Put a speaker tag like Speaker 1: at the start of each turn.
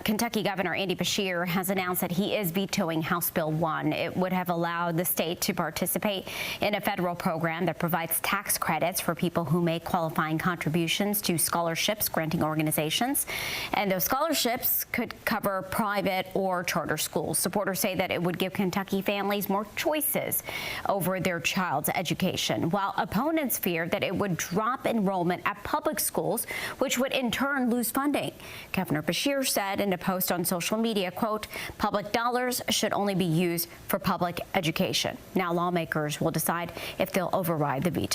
Speaker 1: Kentucky Governor Andy Beshear has announced that he is vetoing House Bill 1. It would have allowed the state to participate in a federal program that provides tax credits for people who make qualifying contributions to scholarships granting organizations. And those scholarships could cover private or charter schools. Supporters say that it would give Kentucky families more choices over their child's education, while opponents fear that it would drop enrollment at public schools, which would in turn lose funding. Governor Beshear said in a post on social media, quote, "Public dollars should only be used for public education." Now lawmakers will decide if they'll override the veto.